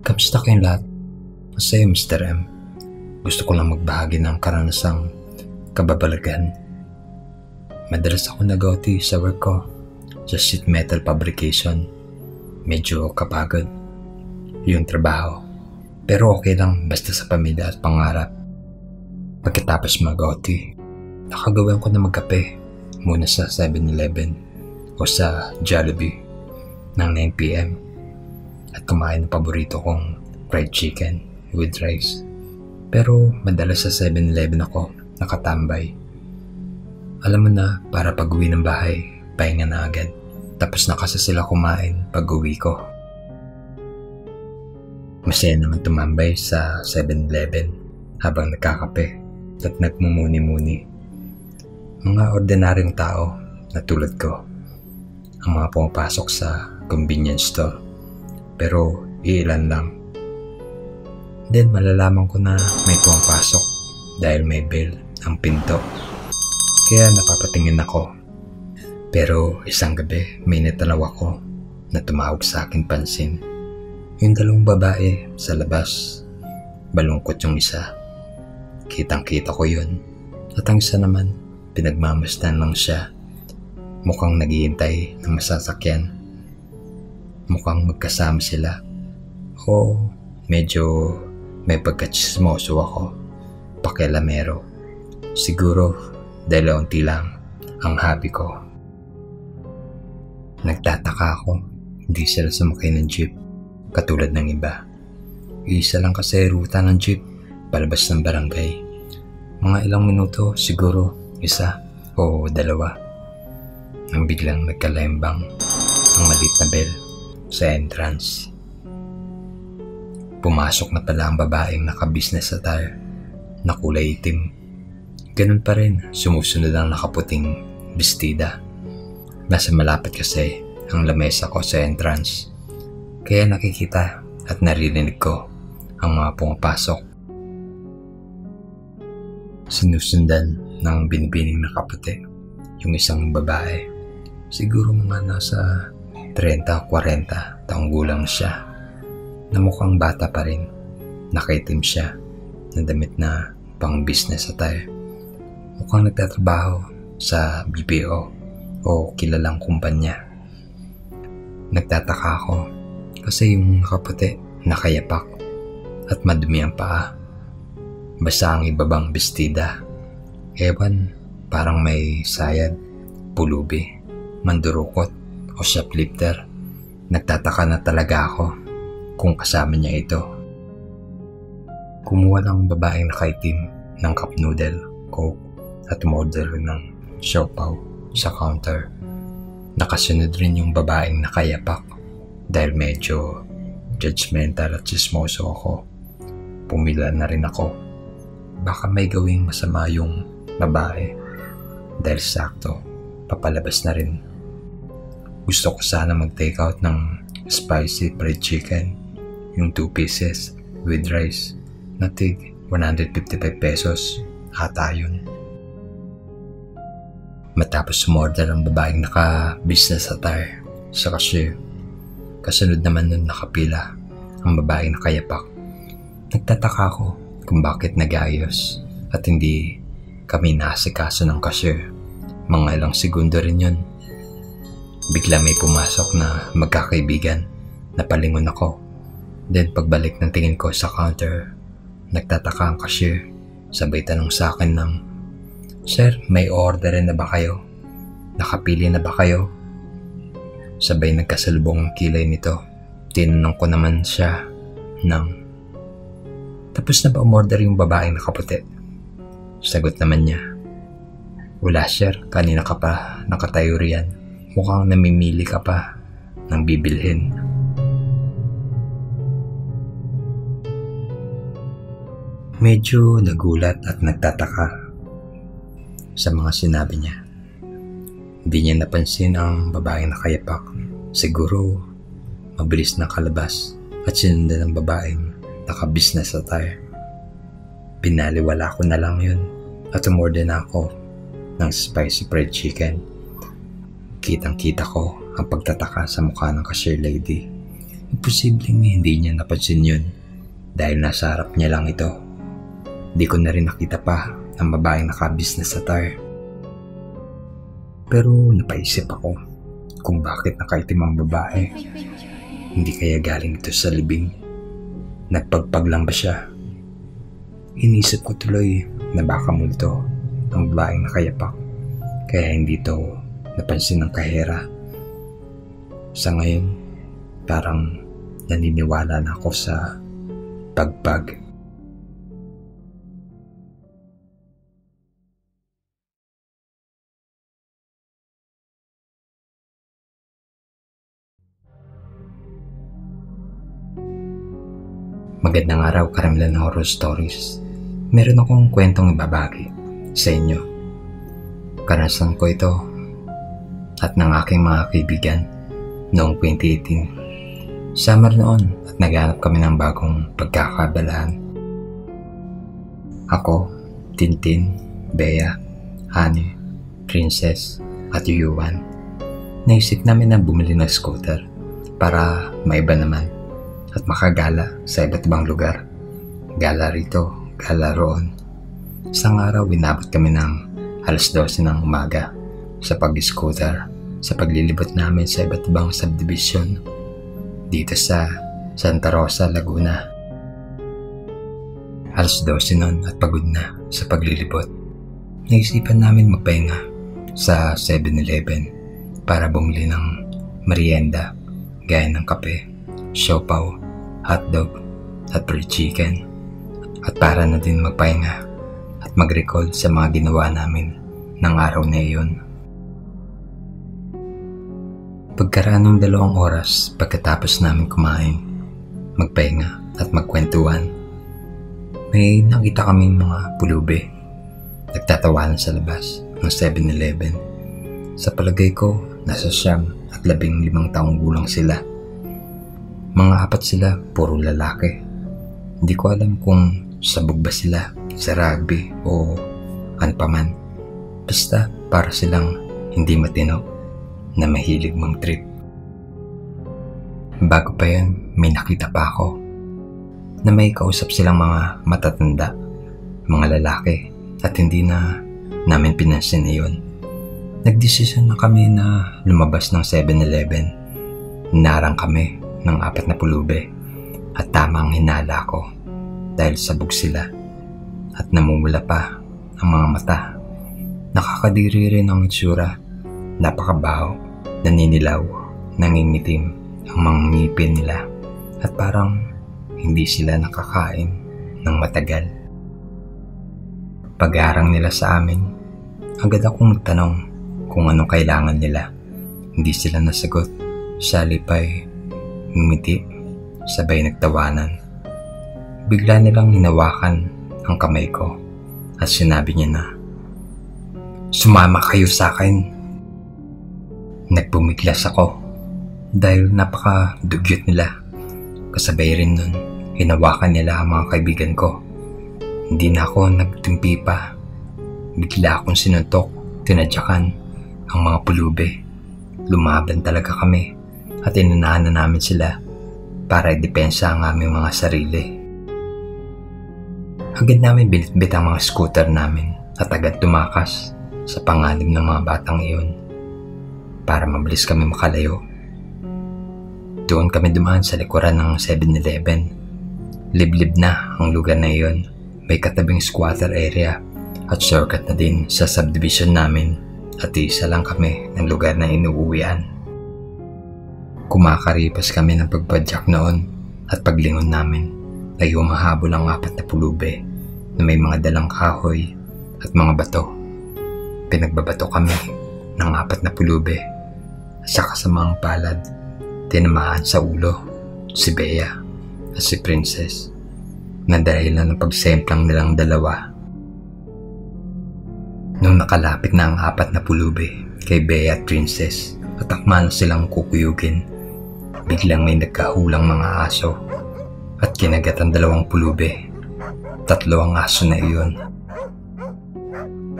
Kamusta kayong lahat? Masaya Mr. M. Gusto ko lang magbahagi ng karanasang kababalagan. Madalas ako nag-OT sa work ko sa sheet metal fabrication. Medyo kapagod yung trabaho. Pero okay lang basta sa pamilya at pangarap. Pagkatapos mag-OT, nakagawan ko na magkape muna sa 7-Eleven o sa Jollibee ng 9 PM at kumain ng paborito kong fried chicken with rice. Pero madalas sa 7-Eleven ako nakatambay. Alam mo na, para pag-uwi ng bahay, pahinga na agad. Tapos na kasi sila kumain pag-uwi ko. Masaya naman tumambay sa 7-Eleven habang nagkakape at nagmumuni-muni. Mga ordinaryong tao na tulad ko ang mga pumapasok sa convenience store. Pero iilan lang. Then malalaman ko na may pumapasok dahil may bell ang pinto. Kaya napapatingin ako. Pero isang gabi may natanaw ako na tumawag sa akin pansin. Yung dalawang babae sa labas. Balungkot yung isa. Kitang-kita ko yun. At ang isa naman, pinagmamasdan lang siya. Mukhang naghihintay ng masasakyan. Mukhang magkasama sila. O medyo may pagkatsismoso ako. Pakialamero. Siguro dahil unti lang ang hobby ko. Nagtataka ako. Hindi sila sumakay ng jeep katulad ng iba. Isa lang kasi ruta ng jeep palabas ng barangay. Mga ilang minuto siguro isa o dalawa. Nang biglang nagkalembang ang maliit na bell sa entrance. Pumasok na pala ang babaeng naka-business attire na kulay itim. Ganun pa rin, sumusunod ang nakaputing bestida. Nasa malapit kasi ang lamesa ko sa entrance. Kaya nakikita at naririnig ko ang mga pumapasok. Sinusundan ng binibining nakaputi yung isang babae. Siguro mga nasa 30-40 taong gulang siya, na mukhang bata pa rin. Nakaitim siya na damit na pang business attire. Mukhang nagtatrabaho sa BPO o kilalang kumpanya. Nagtataka ako kasi yung nakaputi nakayapak at madumi ang paa. Basa ang ibabang bestida. Ewan, parang may sayad, pulubi, mandurukot o shoplifter. Nagtataka na talaga ako kung kasama niya ito. Kumuha ng babaeng nakaitim ng cup noodle, coke at umorder ng siopaw sa counter. Nakasunod rin yung babaeng nakayapak dahil medyo judgmental at chismoso ako. Pumila na rin ako. Baka may gawing masama yung babae dahil sakto papalabas na rin. Gusto ko sana mag-take out ng spicy fried chicken, yung 2 pieces with rice na tig 155 pesos ata yun. Matapos umorder ang babaeng naka-business attire sa cashier, kasunod naman nun nakapila ang babaeng nakayapak. Nagtataka ako kung bakit nag-ayos at hindi kami naasikaso ng cashier. Mga ilang segundo rin yun. Bigla may pumasok na magkakaibigan. Napalingon ako. Then pagbalik ng tingin ko sa counter, nagtataka ang cashier. Sabay tanong sa akin ng, "Sir, may order na ba kayo? Nakapili na ba kayo?" Sabay nagkasalubong ang kilay nito. Tinanong ko naman siya ng, "Tapos na ba umorder yung babaeng nakaputi?" Sagot naman niya, "Wala sir, kanina ka pa nakatayo riyan. Mukhang namimili ka pa ng bibilhin." Medyo nagulat at nagtataka sa mga sinabi niya. Hindi niya napansin ang babaeng nakayapak. Siguro mabilis na kalabas at sinundan ng babaeng naka-business attire. Pinaliwala ko na lang yun at umorder na ako ng spicy fried chicken. Kitang-kita ko ang pagtataka sa mukha ng cashier lady. Imposibleng hindi niya napansin yun dahil nasa harap niya lang ito. Di ko na rin nakita pa ang babaeng naka-business attire. Pero napaisip ako kung bakit nakaitim ang babae. Hindi kaya galing ito sa libing? Nagpagpag lang ba siya? Inisip ko tuloy na baka multo ang babaeng nakayapak, kaya hindi ito napansin ng kahera. Sa ngayon, parang naniniwala na ako sa pagpag. Magandang araw, karamihan ng horror stories. Meron akong kwentong ibabagi sa inyo. Karanasan ko ito at ng aking mga kaibigan noong 2018. Summer noon at naghanap kami ng bagong pagkakaabalahan. Ako, Tintin, Bea, Honey, Princess at Yuan. Naisip namin na bumili ng scooter para maiba naman at makagala sa iba't ibang lugar. Gala rito, gala roon. Isang araw, winabot kami ng 12:00 ng umaga sa pag-scooter sa paglilibot namin sa iba't ibang subdivision dito sa Santa Rosa, Laguna. 12:00 nun at pagod na sa paglilibot. Naisipan namin magpahinga sa 7-Eleven para bumili ng merienda gaya ng kape, siopaw, hotdog at fried chicken, at para na din magpahinga at mag-recall sa mga ginawa namin ng araw na iyon. Pagkaraan ng 2 oras pagkatapos namin kumain, magpahinga at magkwentuhan, may nakita kaming mga pulubi nagtatawanan sa labas ng 7-Eleven. Sa palagay ko, nasa 9 at 15 taong gulang sila. Mga 4 sila, puro lalaki. Hindi ko alam kung sabog ba sila sa rugby o ano paman. Basta para silang hindi matino na mahilig mang trip. Bago pa yun, may nakita pa ako na may kausap silang mga matatanda, mga lalaki, at hindi na namin pinansin na yun. Nagdesisyon na kami na lumabas ng 7-Eleven. Narang kami ng 4 na pulube at tamang hinala ko dahil sabog sila at namumula pa ang mga mata. Nakakadiri rin ang itsura, napakabaho, naninilaw, nangingitim ang mga ngipin nila at parang hindi sila nakakain ng matagal. Pag-aarang nila sa amin, agad akong nagtanong kung anong kailangan nila. Hindi sila nasagot, salipay ngumiti, sabay nagtawanan. Bigla nilang hinawakan ang kamay ko at sinabi niya na, "Sumama kayo sa akin." Nagbumiglas ako dahil napaka-dugyot nila. Kasabay rin nun, hinawakan nila ang mga kaibigan ko. Hindi na ako nagtumpi pa. Bigla akong sinuntok, tinadyakan ang mga pulube. Lumaban talaga kami at inunahan na namin sila para idepensa ang aming mga sarili. Agad namin binitbit ang mga scooter namin at agad tumakas sa panganib ng mga batang iyon para mabilis kami makalayo. Doon kami dumaan sa likuran ng 7-Eleven. Liblib na ang lugar na iyon. May katabing squatter area at shortcut na din sa subdivision namin at isa lang kami ng lugar na inuuwian. Kumakaripas kami ng pagpadyak noon at paglingon namin ay humahabol ang 4 na pulube na may mga dalang kahoy at mga bato. Pinagbabato kami ng 4 na pulube at sa kasamaang palad, tinamaan sa ulo si Bea at si Princess na dahilan ng pagsemplang nilang dalawa. Nung nakalapit na ang 4 na pulube kay Bea at Princess at akma na silang kukuyugin, biglang may nagkahulang mga aso at kinagat ang 2 pulube. 3 ang aso na iyon.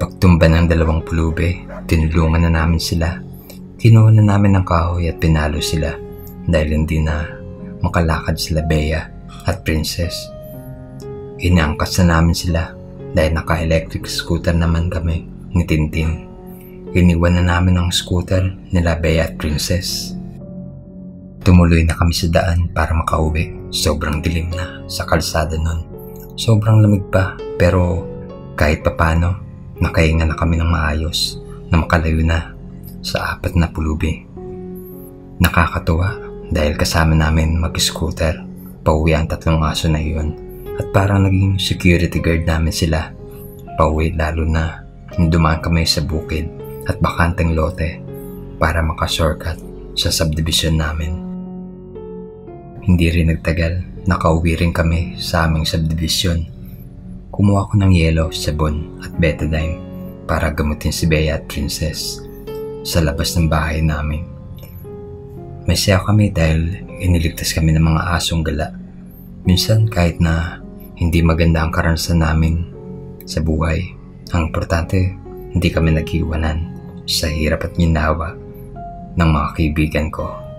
Pagtumba ng 2 pulube, tinulungan na namin sila. Kinuha na namin ng kahoy at pinalo sila dahil hindi na makalakad sila Bea at Princess. Inaangkas na namin sila dahil naka-electric scooter naman kami ni Tintin. Iniwan na namin ang scooter nila Bea at Princess. Tumuloy na kami sa daan para makauwi. Sobrang dilim na sa kalsada nun. Sobrang lamig pa, pero kahit papano, nakahinga na kami ng maayos na makalayo na sa 4 na pulubi. Nakakatuwa dahil kasama namin mag-scooter pauwi ang 3 aso na iyon at parang naging security guard namin sila pauwi, lalo na dumaan kami sa bukid at bakanteng lote para makashortcut sa subdivision namin. Hindi rin nagtagal, nakauwi rin kami sa aming subdivision. Kumuha ko ng yelo, sabon at betadine para gamutin si Bea at Princess sa labas ng bahay namin. May saya kami dahil iniligtas kami ng mga asong gala. Minsan kahit na hindi maganda ang karanasan namin sa buhay, ang importante hindi kami nag-iwanan sa hirap at ginawa ng mga kaibigan ko.